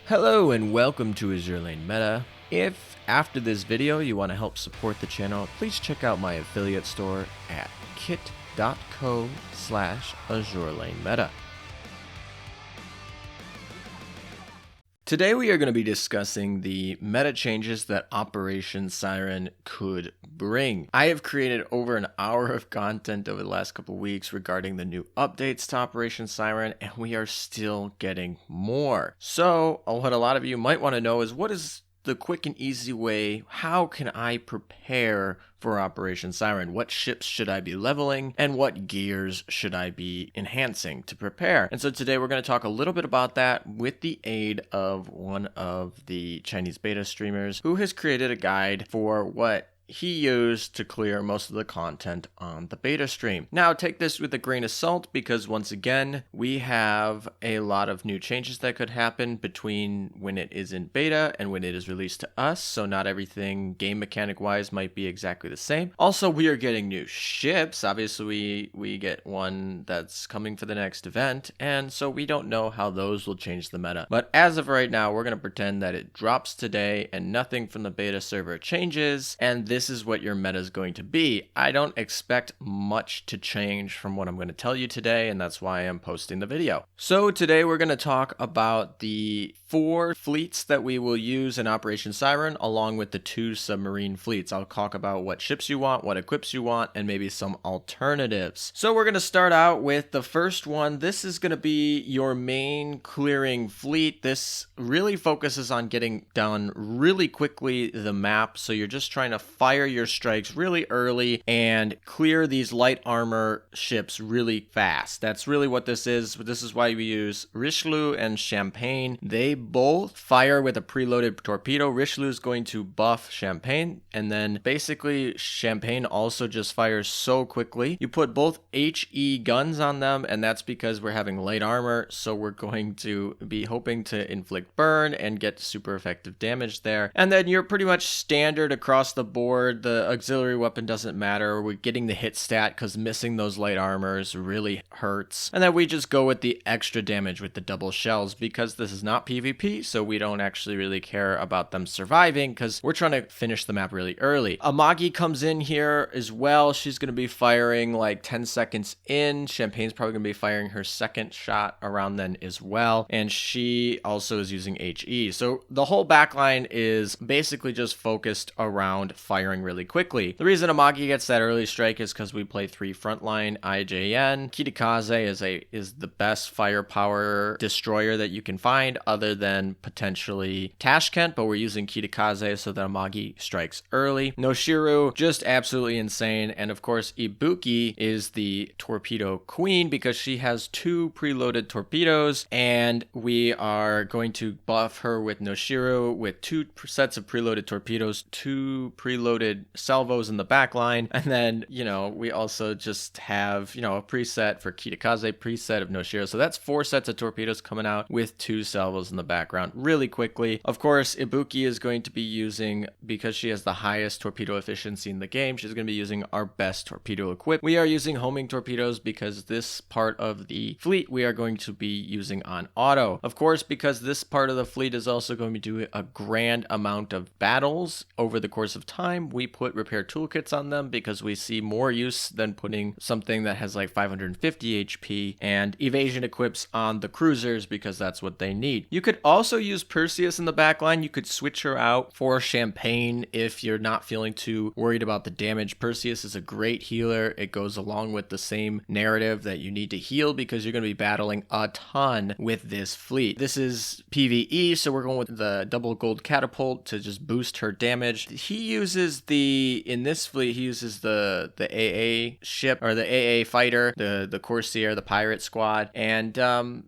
Hello and welcome to Azur Lunmta. If after this video you want to help support the channel, please check out my affiliate store at kit.co/AzurLaneMeta. Today we are going to be discussing the meta changes that Operation Siren could bring. I have created over an hour of content over the last couple weeks regarding the new updates to Operation Siren, and we are still getting more. So what a lot of you might want to know is, what is the quick and easy way? How can I prepare for Operation Siren? What ships should I be leveling, and what gears should I be enhancing to prepare? And so today we're going to talk a little bit about that with the aid of one of the Chinese beta streamers who has created a guide for what he used to clear most of the content on the beta stream. Now, take this with a grain of salt, because once again, we have a lot of new changes that could happen between when it is in beta and when it is released to us, so not everything game mechanic wise might be exactly the same. Also, we are getting new ships. Obviously, we get one that's coming for the next event, and so we don't know how those will change the meta. But as of right now, we're going to pretend that it drops today and nothing from the beta server changes, and this is what your meta is going to be. I don't expect much to change from what I'm going to tell you today, and that's why I'm posting the video. So today we're going to talk about the 4 fleets that we will use in Operation Siren, along with the 2 submarine fleets. I'll talk about what ships you want, what equips you want, and maybe some alternatives. So we're going to start out with the first one. This is going to be your main clearing fleet. This really focuses on getting done really quickly the map, so you're just trying to fire your strikes really early and clear these light armor ships really fast. That's really what this is. This is why we use Hiryuu and Champagne. They both fire with a preloaded torpedo. Hiryuu is going to buff Champagne, and then basically Champagne also just fires so quickly. You put both HE guns on them, and that's because we're having light armor, so we're going to be hoping to inflict burn and get super effective damage there. And then you're pretty much standard across the board. The auxiliary weapon doesn't matter. We're getting the hit stat because missing those light armors really hurts. And then we just go with the extra damage with the double shells, because this is not PvP, so we don't actually really care about them surviving because we're trying to finish the map really early. Amagi comes in here as well. She's going to be firing like 10 seconds in. Champagne's probably going to be firing her second shot around then as well, and she also is using HE. So the whole backline is basically just focused around firing really quickly. The reason Amagi gets that early strike is because we play 3 frontline IJN. Kitakaze is the best firepower destroyer that you can find, other than potentially Tashkent, but we're using Kitakaze so that Amagi strikes early. Noshiru, just absolutely insane. And of course, Ibuki is the torpedo queen because she has 2 preloaded torpedoes, and we are going to buff her with Noshiru with 2 sets of preloaded torpedoes, 2 preloaded salvos in the back line, and then, we also just have, a preset for Kitakaze, preset of Noshiru. So that's 4 sets of torpedoes coming out with 2 salvos in the background really quickly. Of course, Ibuki is going to be using, because she has the highest torpedo efficiency in the game, she's going to be using our best torpedo equip. We are using homing torpedoes because this part of the fleet we are going to be using on auto. Of course, because this part of the fleet is also going to be doing a grand amount of battles over the course of time, we put repair toolkits on them because we see more use than putting something that has like 550 HP, and evasion equips on the cruisers because that's what they need. You could also use Perseus in the backline. You could switch her out for Champagne if you're not feeling too worried about the damage. Perseus is a great healer. It goes along with the same narrative that you need to heal because you're going to be battling a ton with this fleet. This is PvE, so we're going with the double gold catapult to just boost her damage. He uses in this fleet, he uses the AA ship, or the AA fighter, the Corsair, the pirate squad, and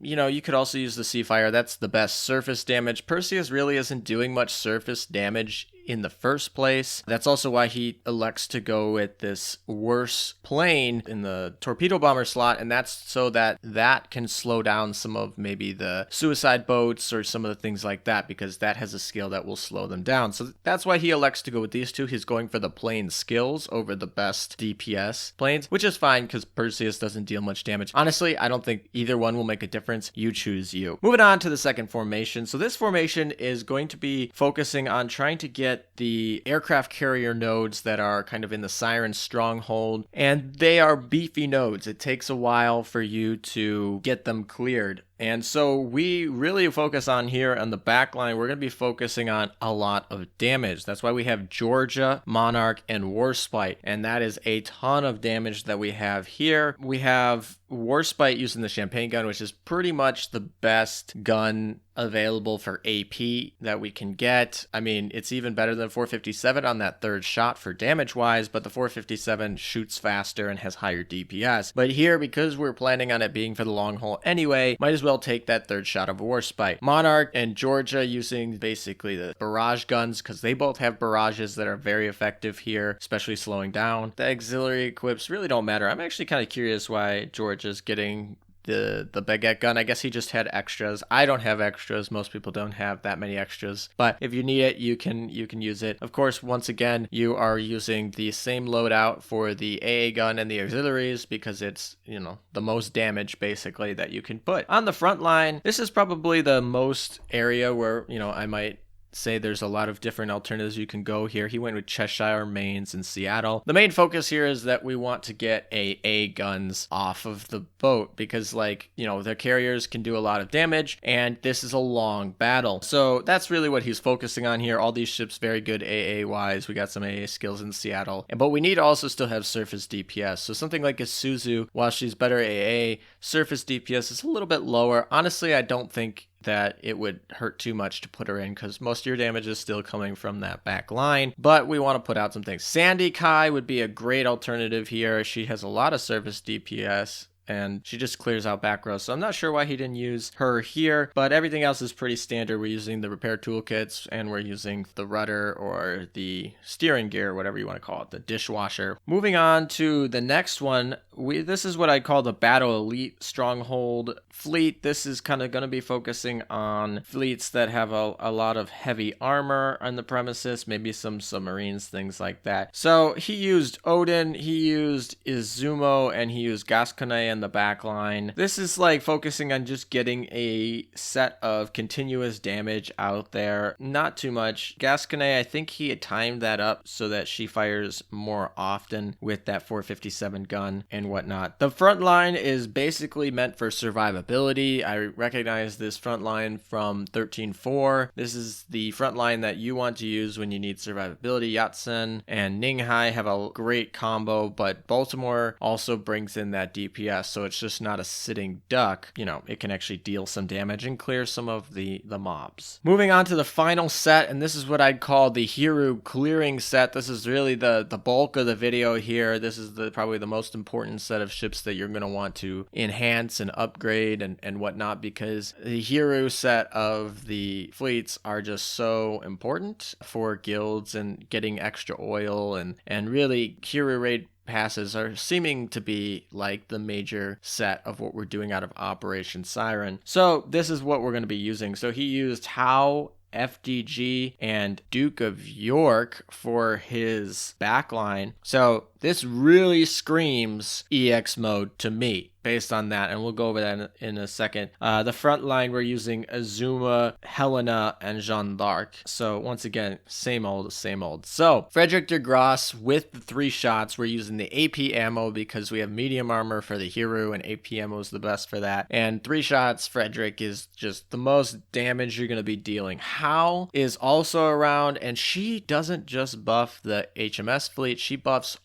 you could also use the Seafire. That's the best surface damage. Perseus really isn't doing much surface damage in the first place. That's also why he elects to go with this worse plane in the torpedo bomber slot, and that's so that can slow down some of maybe the suicide boats or some of the things like that, because that has a skill that will slow them down. So that's why he elects to go with these two. He's going for the plane skills over the best DPS planes, which is fine because Perseus doesn't deal much damage. Honestly, I don't think either one will make a difference. You choose you. Moving on to the second formation. So this formation is going to be focusing on trying to get the aircraft carrier nodes that are kind of in the Siren stronghold, and they are beefy nodes. It takes a while for you to get them cleared. And so we really focus on here on the back line. We're going to be focusing on a lot of damage. That's why we have Georgia, Monarch, and Warspite. And that is a ton of damage that we have here. We have Warspite using the champagne gun, which is pretty much the best gun available for AP that we can get. I mean, it's even better than 457 on that third shot for damage wise, but the 457 shoots faster and has higher DPS. But here, because we're planning on it being for the long haul anyway, might as well take that third shot of Warspite. Monarch and Georgia using basically the barrage guns, because they both have barrages that are very effective here, especially slowing down. The auxiliary equips really don't matter. I'm actually kind of curious why Georgia's getting the baguette gun. I guess he just had extras. I don't have extras. Most people don't have that many extras, but if you need it, you can use it. Of course, once again, you are using the same loadout for the AA gun and the auxiliaries because it's, the most damage basically that you can put on the front line. This is probably the most area where, I might say there's a lot of different alternatives you can go here. He went with Cheshire, Mains, and Seattle. The main focus here is that we want to get AA guns off of the boat because, the carriers can do a lot of damage, and this is a long battle. So that's really what he's focusing on here. All these ships very good AA-wise. We got some AA skills in Seattle, but we need to also still have surface DPS. So something like a Suzu, while she's better AA, surface DPS is a little bit lower. Honestly, I don't think that it would hurt too much to put her in because most of your damage is still coming from that back line, but we want to put out some things. Sandy Kai would be a great alternative here. She has a lot of surface DPS and she just clears out back row. So I'm not sure why he didn't use her here, but everything else is pretty standard. We're using the repair toolkits and we're using the rudder or the steering gear, whatever you want to call it, the dishwasher. Moving on to the next one, this is what I call the Battle Elite Stronghold fleet. This is kind of going to be focusing on fleets that have a lot of heavy armor on the premises, maybe some submarines, things like that. So he used Odin, he used Izumo, and he used Gascony in the back line. This is focusing on just getting a set of continuous damage out there. Not too much. Gascony, I think he had timed that up so that she fires more often with that 457 gun and whatnot. The front line is basically meant for survivability. I recognize this front line from 13.4. This is the front line that you want to use when you need survivability. Yatsen and Ninghai have a great combo, but Baltimore also brings in that DPS. So it's just not a sitting duck. It can actually deal some damage and clear some of the mobs. Moving on to the final set, and this is what I'd call the Hiryuu clearing set. This is really the bulk of the video here. This is probably the most important set of ships that you're going to want to enhance and upgrade and whatnot, because the Hiryuu set of the fleets are just so important for guilds and getting extra oil, and really Hiryuu raid passes are seeming to be the major set of what we're doing out of Operation Siren. So this is what we're going to be using. So he used Howe, FDG, and Duke of York for his backline. So this really screams EX mode to me based on that, and we'll go over that in a second. The front line, we're using Azuma, Helena, and Jeanne d'Arc. So once again, same old, same old. So Frederick de Grasse with the 3 shots. We're using the AP ammo because we have medium armor for the Hiryuu, and AP ammo is the best for that. And 3 shots, Frederick is just the most damage you're going to be dealing. Howe is also around, and she doesn't just buff the HMS fleet, she buffs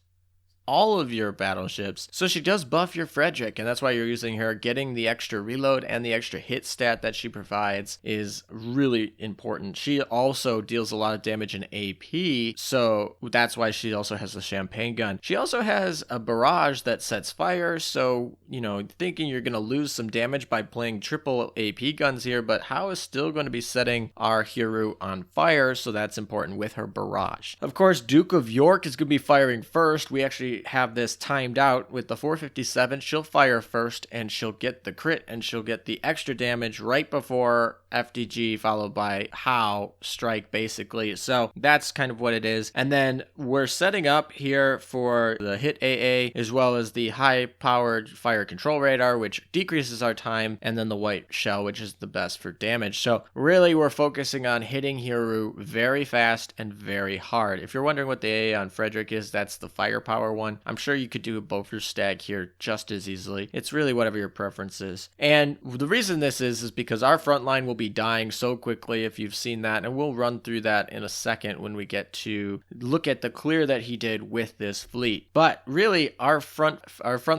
all of your battleships. So she does buff your Frederick, and that's why you're using her. Getting the extra reload and the extra hit stat that she provides is really important. She also deals a lot of damage in AP, so that's why she also has the champagne gun. She also has a barrage that sets fire, so, you know, thinking you're going to lose some damage by playing triple AP guns here, but How is still going to be setting our Hiryuu on fire, so that's important with her barrage. Of course, Duke of York is going to be firing first. We actually have this timed out with the 457. She'll fire first, and she'll get the crit, and she'll get the extra damage right before FDG, followed by How strike, basically. So that's kind of what it is. And then we're setting up here for the hit AA, as well as the high-powered fire control radar, which decreases our time, and then the white shell, which is the best for damage. So really, we're focusing on hitting Hiryuu very fast and very hard. If you're wondering what the AA on Frederick is, that's the firepower one. I'm sure you could do a Bofors stag here just as easily. It's really whatever your preference is. And the reason this is because our front line will be dying so quickly, if you've seen that, and we'll run through that in a second when we get to look at the clear that he did with this fleet. But really, our front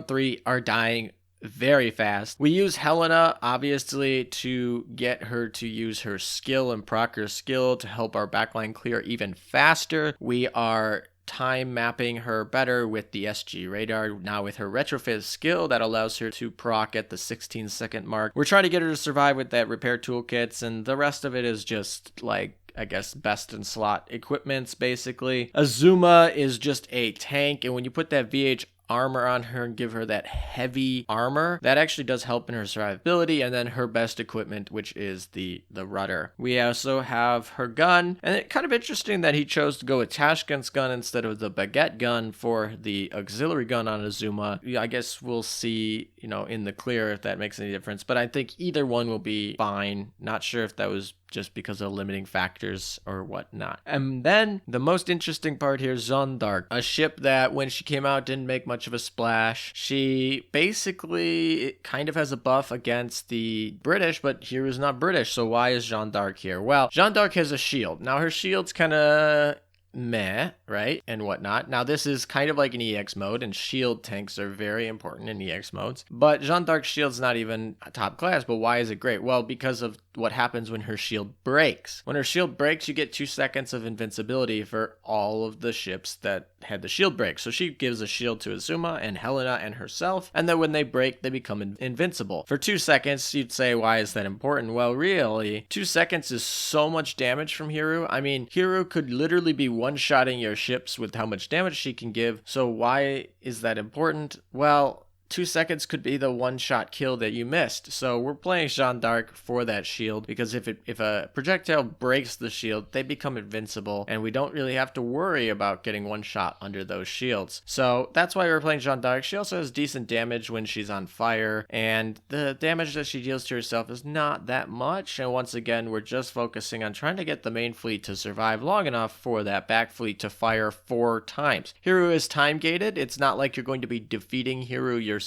three are dying very fast. We use Helena, obviously, to get her to use her skill and proc her skill to help our backline clear even faster. We are time mapping her better with the SG radar, now with her retrofit skill that allows her to proc at the 16-second mark. We're trying to get her to survive with that repair toolkits, and the rest of it is just like, I guess, best in slot equipments, basically. Azuma is just a tank, and when you put that VH armor on her and give her that heavy armor, that actually does help in her survivability. And then her best equipment, which is the rudder. We also have her gun, and it's kind of interesting that he chose to go with Tashkent's gun instead of the baguette gun for the auxiliary gun on Azuma. I guess we'll see, you know, in the clear if that makes any difference, but I think either one will be fine. Not sure if that was just because of limiting factors or whatnot. And then the most interesting part here, Jeanne d'Arc, a ship that when she came out didn't make much of a splash. She basically kind of has a buff against the British, but here is not British, so why is Jeanne d'Arc here? Well, Jeanne d'Arc has a shield. Now her shield's kind of meh, right, and whatnot. Now this is kind of like an EX mode, and shield tanks are very important in EX modes, but Jeanne d'Arc's shield's not even top class. But why is it great? Well, because of what happens when her shield breaks. When her shield breaks, you get 2 seconds of invincibility for all of the ships that had the shield break. So she gives a shield to Azuma and Helena and herself, and then when they break, they become invincible. For 2 seconds, you'd say, why is that important? Well, really, 2 seconds is so much damage from Hiryuu. I mean, Hiryuu could literally be one-shotting your ships with how much damage she can give. So why is that important? Well, 2 seconds could be the one-shot kill that you missed. So we're playing Jeanne d'Arc for that shield, because if a projectile breaks the shield, they become invincible, and we don't really have to worry about getting one shot under those shields. So that's why we're playing Jeanne d'Arc. She also has decent damage when she's on fire, and the damage that she deals to herself is not that much. And once again, we're just focusing on trying to get the main fleet to survive long enough for that back fleet to fire 4 times. Hiryuu is time-gated. It's not like you're going to be defeating Hiryuu yourself.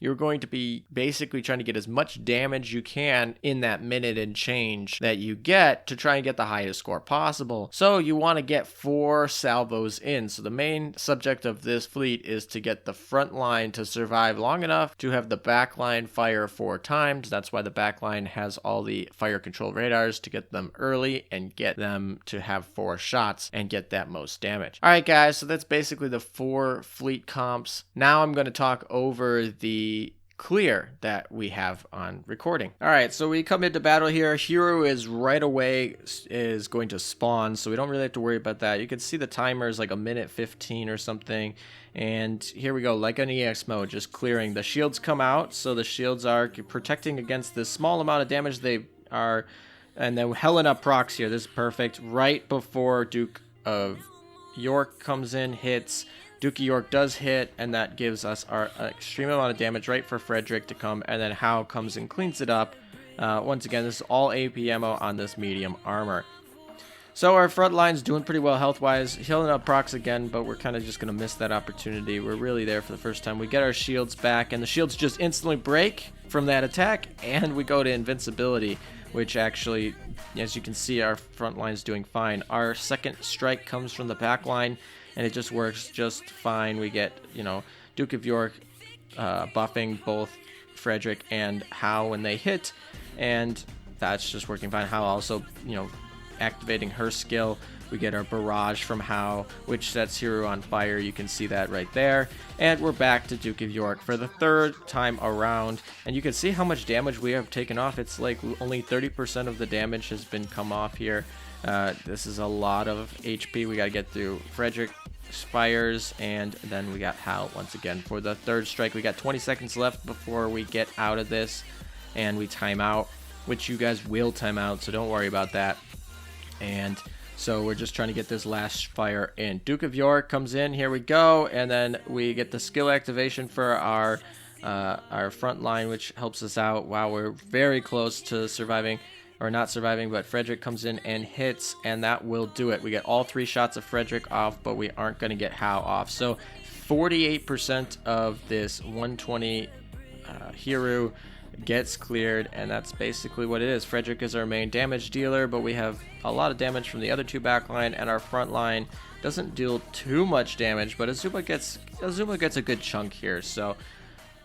You're going to be basically trying to get as much damage you can in that minute and change that you get to try and get the highest score possible. So you want to get 4 salvos in. So the main subject of this fleet is to get the front line to survive long enough to have the back line fire 4 times. That's why the back line has all the fire control radars, to get them early and get them to have 4 shots and get that most damage. All right, guys, so that's basically the 4 fleet comps. Now I'm going to talk over the clear that we have on recording. All right, so we come into battle here. Hiryuu is right away is going to spawn, so we don't really have to worry about that. You can see the timer is like 1:15 or something, and here we go, like an EX mode, just clearing. The shields come out, so the shields are protecting against this small amount of damage they are, and then Helena procs here. This is perfect. Right before Duke of York comes in, hits. Duke of York does hit, and that gives us our extreme amount of damage right for Frederick to come, and then How comes and cleans it up. Once again, this is all AP ammo on this medium armor. So our front line's doing pretty well health-wise. Healing up procs again, but we're kind of just going to miss that opportunity. We're really there for the first time. We get our shields back, and the shields just instantly break from that attack, and we go to invincibility. which actually, as you can see, our front line is doing fine. Our second strike comes from the back line, and it just works just fine. We get, you know, Duke of York buffing both Frederick and Hao when they hit, and that's just working fine. Hao also, you know, activating her skill. We get our barrage from Hao, which sets Hiryuu on fire. You can see that right there. And we're back to Duke of York for the third time around. And you can see how much damage we have taken off. It's like only 30% of the damage has been come off here. This is a lot of HP. We got to get through Frederick, Spires, and then we got Hao once again for the third strike. We got 20 seconds left before we get out of this, and we time out, which you guys will time out, so don't worry about that. And so we're just trying to get this last fire in. Duke of York comes in. Here we go. And then we get the skill activation for our front line, which helps us out. Wow, we're very close to surviving, or not surviving, but Frederick comes in and hits, and that will do it. We get all 3 shots of Frederick off, but we aren't going to get Hao off. So 48% of this 120 Hiryuu gets cleared, and that's basically what it is. Frederick is our main damage dealer, but we have a lot of damage from the other 2 backline, and our front line doesn't deal too much damage, but Azuma gets a good chunk here, so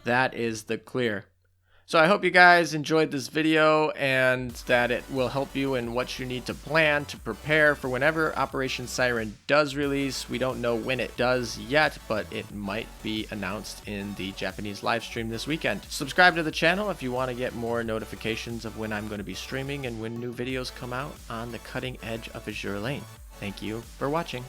that is the clear. So I hope you guys enjoyed this video and that it will help you in what you need to plan to prepare for whenever Operation Siren does release. We don't know when it does yet, but it might be announced in the Japanese live stream this weekend. Subscribe to the channel if you want to get more notifications of when I'm going to be streaming and when new videos come out on the cutting edge of Azur Lane. Thank you for watching.